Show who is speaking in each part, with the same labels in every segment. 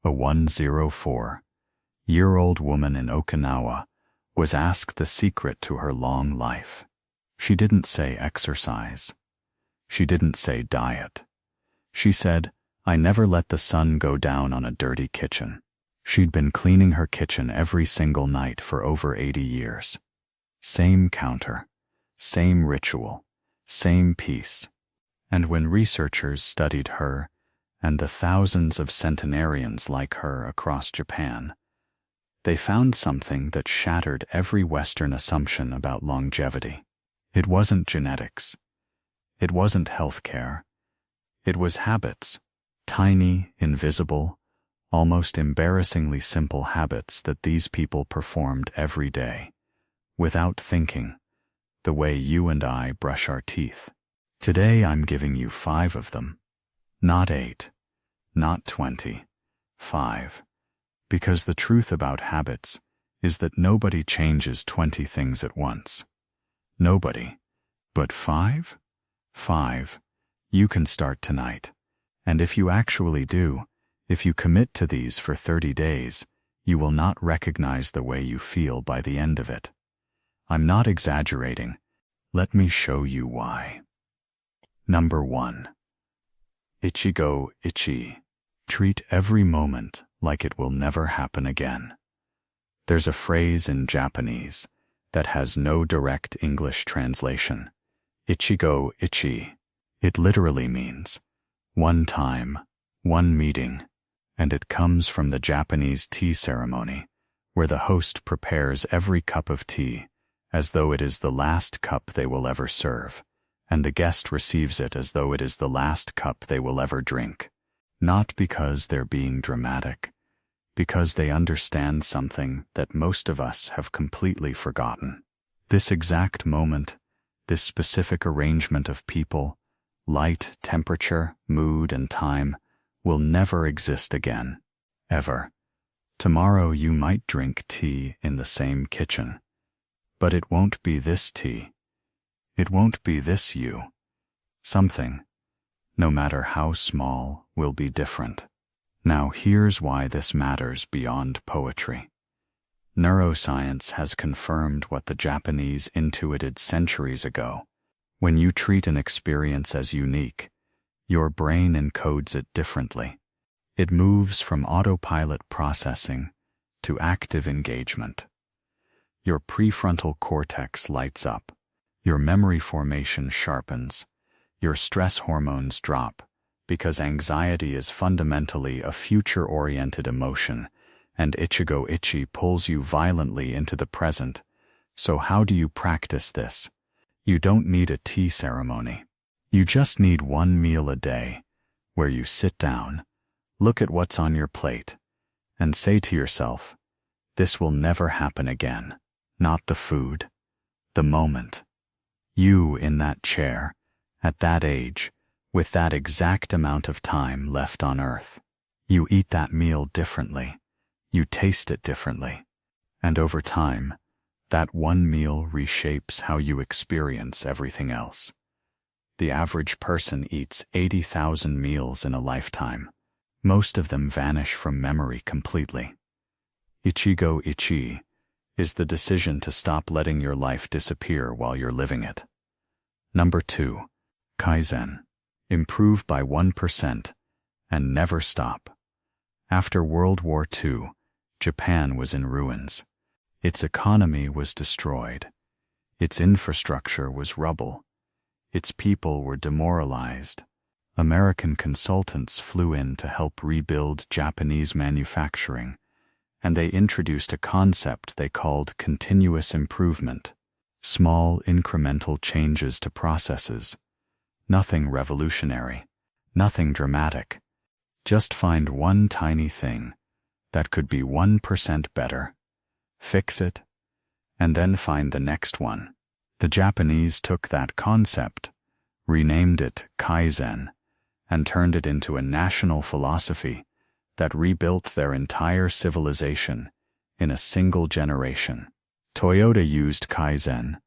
Speaker 1: A 104-year-old woman in Okinawa was asked the secret to her long life. She didn't say exercise. She didn't say diet. She said, "I never let the sun go down on a dirty kitchen." She'd been cleaning her kitchen every single night for over 80 years. Same counter, same ritual, same peace. And when researchers studied her and the thousands of centenarians like her across Japan, they found something that shattered every Western assumption about longevity. It wasn't genetics. It wasn't healthcare. It was habits. Tiny, invisible, almost embarrassingly simple habits that these people performed every day, without thinking, the way you and I brush our teeth. Today I'm giving you 5 of them. Not 8, not 20, 5. Because the truth about habits is that nobody changes 20 things at once. Nobody. But 5? 5. You can start tonight. And if you actually do, if you commit to these for 30 days, you will not recognize the way you feel by the end of it. I'm not exaggerating. Let me show you why. Number 1. Ichigo, ichi. Treat every moment like it will never happen again. There's a phrase in Japanese that has no direct English translation. Ichigo, ichi. It literally means one time, one meeting, and it comes from the Japanese tea ceremony, where the host prepares every cup of tea as though it is the last cup they will ever serve, and the guest receives it as though it is the last cup they will ever drink. Not because they're being dramatic, because they understand something that most of us have completely forgotten. This exact moment, this specific arrangement of people, light, temperature, mood, and time will never exist again. Ever. Tomorrow you might drink tea in the same kitchen, but it won't be this tea. It won't be this you. Something, no matter how small, will be different. Now here's why this matters beyond poetry. Neuroscience has confirmed what the Japanese intuited centuries ago. When you treat an experience as unique, your brain encodes it differently. It moves from autopilot processing to active engagement. Your prefrontal cortex lights up, your memory formation sharpens, your stress hormones drop, because anxiety is fundamentally a future-oriented emotion, and Ichigo ichi pulls you violently into the present. So how do you practice this? You don't need a tea ceremony. You just need one meal a day, where you sit down, look at what's on your plate, and say to yourself, this will never happen again. Not the food, the moment. You in that chair, at that age, with that exact amount of time left on earth. You eat that meal differently. You taste it differently. And over time, that one meal reshapes how you experience everything else. The average person eats 80,000 meals in a lifetime. Most of them vanish from memory completely. Ichigo ichi is the decision to stop letting your life disappear while you're living it. Number 2. Kaizen. Improve by 1% and never stop. After World War II, Japan was in ruins. Its economy was destroyed. Its infrastructure was rubble. Its people were demoralized. American consultants flew in to help rebuild Japanese manufacturing, and they introduced a concept they called continuous improvement. Small incremental changes to processes. Nothing revolutionary, nothing dramatic. Just find one tiny thing that could be 1% better, fix it, and then find the next one. The Japanese took that concept, renamed it Kaizen, and turned it into a national philosophy that rebuilt their entire civilization in a single generation. Toyota used Kaizen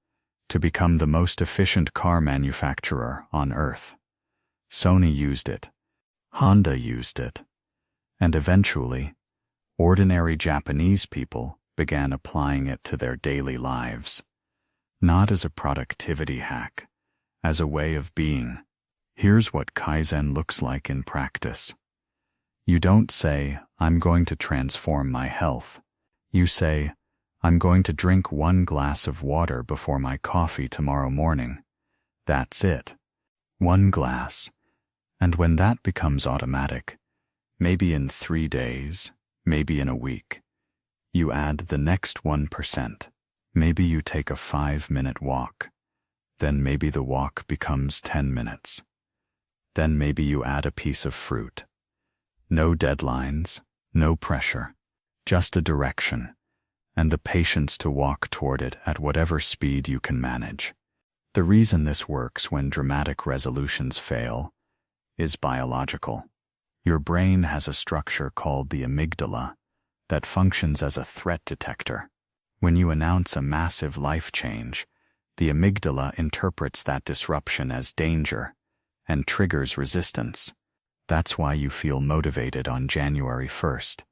Speaker 1: to become the most efficient car manufacturer on Earth. Sony used it. Honda used it. And eventually, ordinary Japanese people began applying it to their daily lives. Not as a productivity hack, as a way of being. Here's what Kaizen looks like in practice. You don't say, I'm going to transform my health. You say, I'm going to drink 1 glass of water before my coffee tomorrow morning. That's it. 1 glass. And when that becomes automatic, maybe in 3 days, maybe in a week, you add the next 1%. Maybe you take a 5-minute walk. Then maybe the walk becomes 10 minutes. Then maybe you add a piece of fruit. No deadlines, no pressure, just a direction, and the patience to walk toward it at whatever speed you can manage. The reason this works when dramatic resolutions fail is biological. Your brain has a structure called the amygdala that functions as a threat detector. When you announce a massive life change, the amygdala interprets that disruption as danger and triggers resistance. That's why you feel motivated on January 1st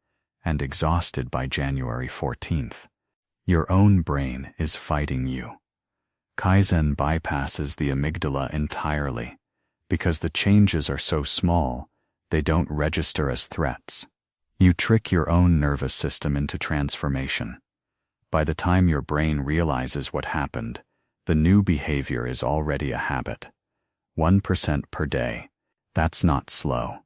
Speaker 1: and exhausted by January 14th. Your own brain is fighting you. Kaizen bypasses the amygdala entirely because the changes are so small they don't register as threats. You trick your own nervous system into transformation. By the time your brain realizes what happened, the new behavior is already a habit. 1% per day. That's not slow.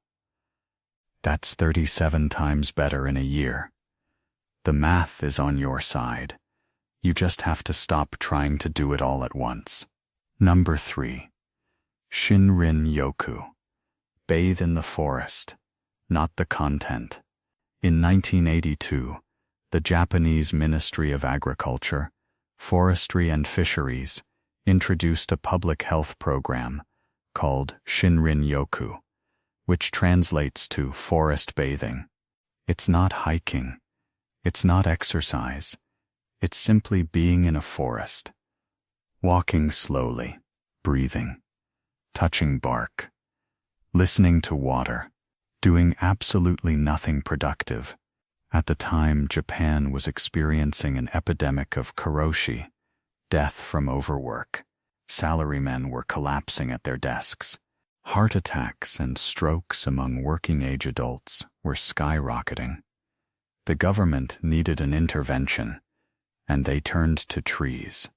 Speaker 1: That's 37 times better in a year. The math is on your side. You just have to stop trying to do it all at once. Number 3. Shinrin yoku. Bathe in the forest, not the content. In 1982, the Japanese Ministry of Agriculture, Forestry and Fisheries introduced a public health program called Shinrin yoku, which translates to forest bathing. It's not hiking. It's not exercise. It's simply being in a forest. Walking slowly, breathing, touching bark, listening to water, doing absolutely nothing productive. At the time, Japan was experiencing an epidemic of karoshi, death from overwork. Salarymen were collapsing at their desks. Heart attacks and strokes among working-age adults were skyrocketing. The government needed an intervention, and they turned to trees.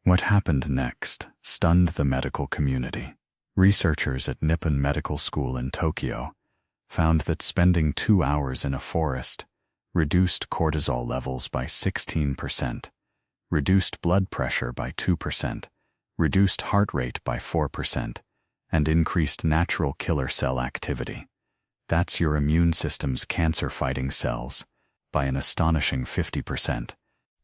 Speaker 1: What happened next stunned the medical community. Researchers at Nippon Medical School in Tokyo found that spending 2 hours in a forest reduced cortisol levels by 16%, reduced blood pressure by 2%, reduced heart rate by 4%, and increased natural killer cell activity. That's your immune system's cancer-fighting cells by an astonishing 50%,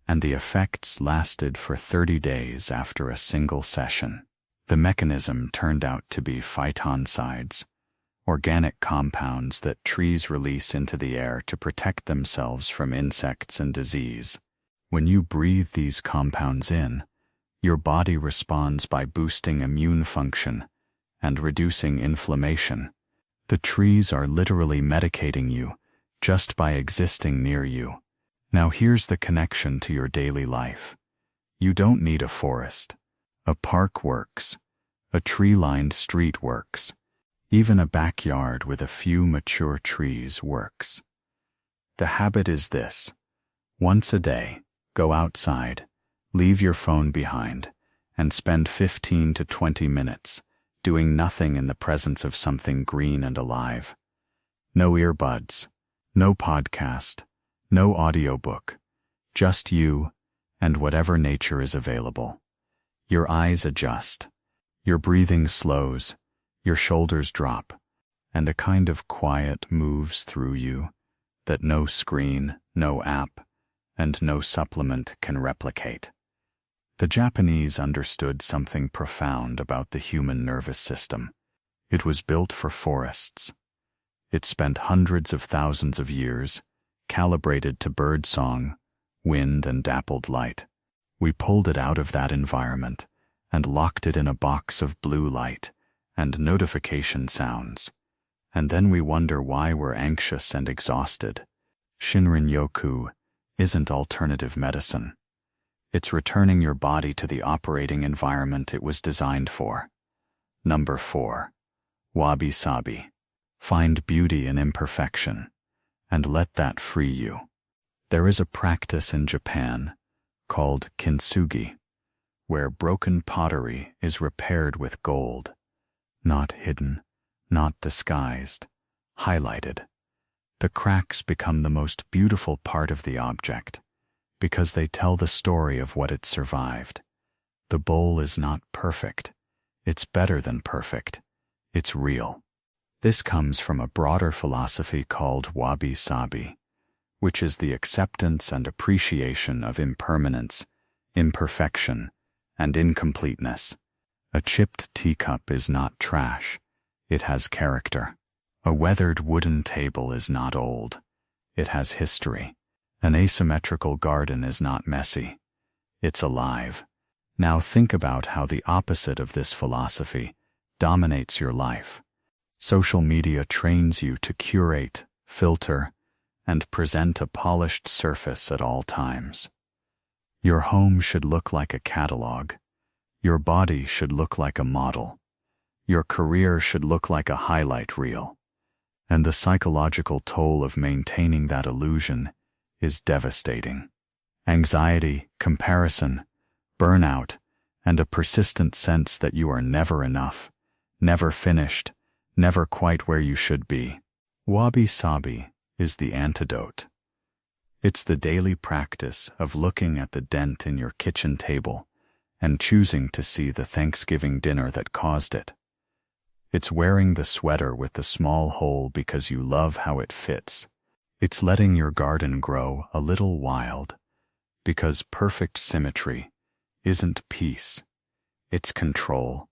Speaker 1: and the effects lasted for 30 days after a single session. The mechanism turned out to be phytoncides, organic compounds that trees release into the air to protect themselves from insects and disease. When you breathe these compounds in, your body responds by boosting immune function and reducing inflammation. The trees are literally medicating you just by existing near you. Now here's the connection to your daily life. You don't need a forest. A park works. A tree-lined street works. Even a backyard with a few mature trees works. The habit is this. Once a day, go outside, leave your phone behind, and spend 15 to 20 minutes doing nothing in the presence of something green and alive. No earbuds, no podcast, no audiobook, just you and whatever nature is available. Your eyes adjust, your breathing slows, your shoulders drop, and a kind of quiet moves through you that no screen, no app, and no supplement can replicate. The Japanese understood something profound about the human nervous system. It was built for forests. It spent hundreds of thousands of years calibrated to birdsong, wind, and dappled light. We pulled it out of that environment and locked it in a box of blue light and notification sounds, And then we wonder why we're anxious and exhausted. Shinrin yoku isn't alternative medicine. It's returning your body to the operating environment it was designed for. Number 4. Wabi-sabi. Find beauty in imperfection, and let that free you. There is a practice in Japan called kintsugi, where broken pottery is repaired with gold, not hidden, not disguised, highlighted. The cracks become the most beautiful part of the object because they tell the story of what it survived. The bowl is not perfect. It's better than perfect. It's real. This comes from a broader philosophy called Wabi-sabi, which is the acceptance and appreciation of impermanence, imperfection, and incompleteness. A chipped teacup is not trash. It has character. A weathered wooden table is not old. It has history. An asymmetrical garden is not messy. It's alive. Now think about how the opposite of this philosophy dominates your life. Social media trains you to curate, filter, and present a polished surface at all times. Your home should look like a catalog. Your body should look like a model. Your career should look like a highlight reel. And the psychological toll of maintaining that illusion is devastating. Anxiety, comparison, burnout, and a persistent sense that you are never enough, never finished, never quite where you should be. Wabi-sabi is the antidote. It's the daily practice of looking at the dent in your kitchen table and choosing to see the Thanksgiving dinner that caused it. It's wearing the sweater with the small hole because you love how it fits. It's letting your garden grow a little wild because perfect symmetry isn't peace. It's control,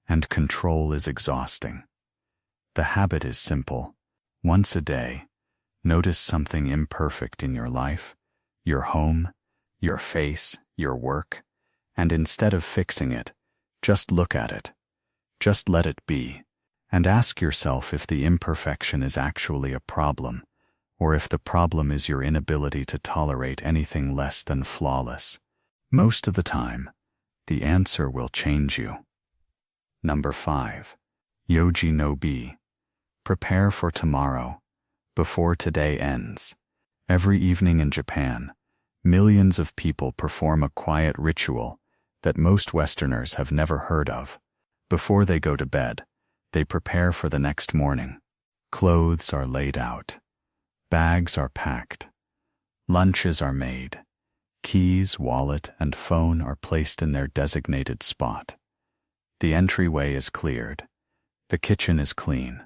Speaker 1: and control is exhausting. The habit is simple. Once a day, notice something imperfect in your life, your home, your face, your work, and instead of fixing it, just look at it. Just let it be, and ask yourself if the imperfection is actually a problem, or if the problem is your inability to tolerate anything less than flawless. Most of the time, the answer will change you. Number 5. Yoji no bi. Prepare for tomorrow, before today ends. Every evening in Japan, millions of people perform a quiet ritual that most Westerners have never heard of. Before they go to bed, they prepare for the next morning. Clothes are laid out. Bags are packed. Lunches are made. Keys, wallet, and phone are placed in their designated spot. The entryway is cleared. The kitchen is clean.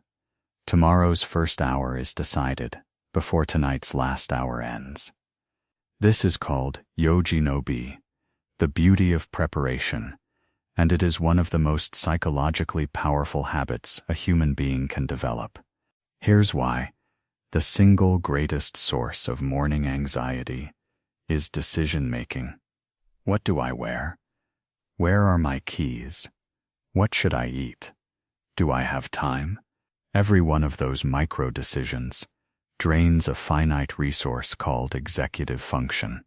Speaker 1: Tomorrow's first hour is decided before tonight's last hour ends. This is called Yoji no bi, the beauty of preparation, and it is one of the most psychologically powerful habits a human being can develop. Here's why. The single greatest source of morning anxiety is decision-making. What do I wear? Where are my keys? What should I eat? Do I have time? Every one of those micro-decisions drains a finite resource called executive function,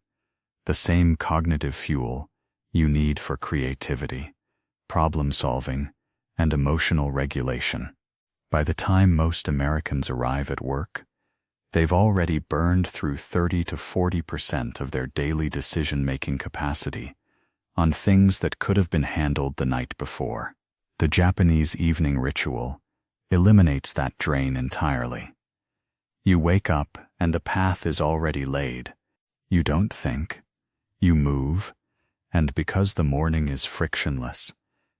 Speaker 1: the same cognitive fuel you need for creativity, problem-solving, and emotional regulation. By the time most Americans arrive at work, they've already burned through 30 to 40% of their daily decision-making capacity on things that could have been handled the night before. The Japanese evening ritual eliminates that drain entirely. You wake up and the path is already laid. You don't think. You move, and because the morning is frictionless,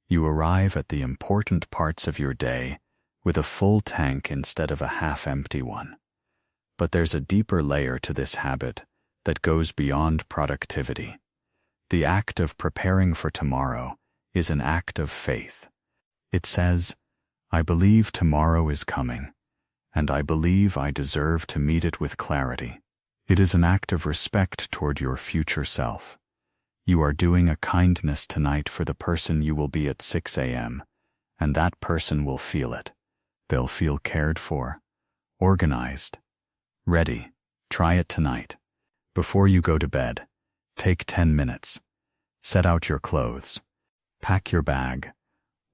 Speaker 1: you arrive at the important parts of your day with a full tank instead of a half-empty one. But there's a deeper layer to this habit that goes beyond productivity. The act of preparing for tomorrow is an act of faith. It says, I believe tomorrow is coming, and I believe I deserve to meet it with clarity. It is an act of respect toward your future self. You are doing a kindness tonight for the person you will be at 6 a.m., and that person will feel it. They'll feel cared for, organized, ready. Try it tonight. Before you go to bed, take 10 minutes. Set out your clothes. Pack your bag.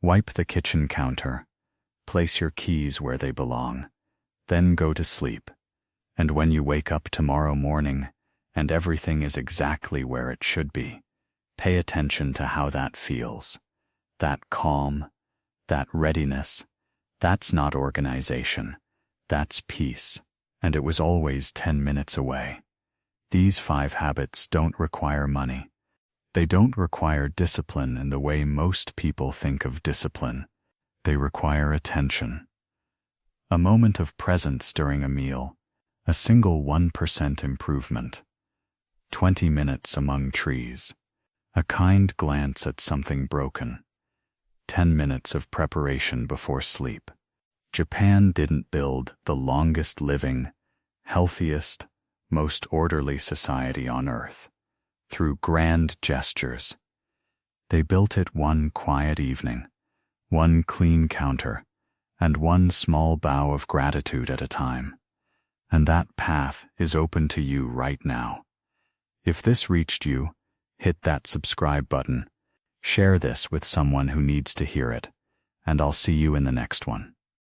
Speaker 1: Wipe the kitchen counter. Place your keys where they belong. Then go to sleep. And when you wake up tomorrow morning and everything is exactly where it should be, pay attention to how that feels. That calm, that readiness, that's not organization. That's peace. And it was always 10 minutes away. These 5 habits don't require money. They don't require discipline in the way most people think of discipline. They require attention. A moment of presence during a meal, a single 1% improvement. 20 minutes among trees, a kind glance at something broken. 10 minutes of preparation before sleep. Japan didn't build the longest living, healthiest, most orderly society on earth through grand gestures. They built it one quiet evening, one clean counter, and one small bow of gratitude at a time. And that path is open to you right now. If this reached you, hit that subscribe button. Share this with someone who needs to hear it, and I'll see you in the next one.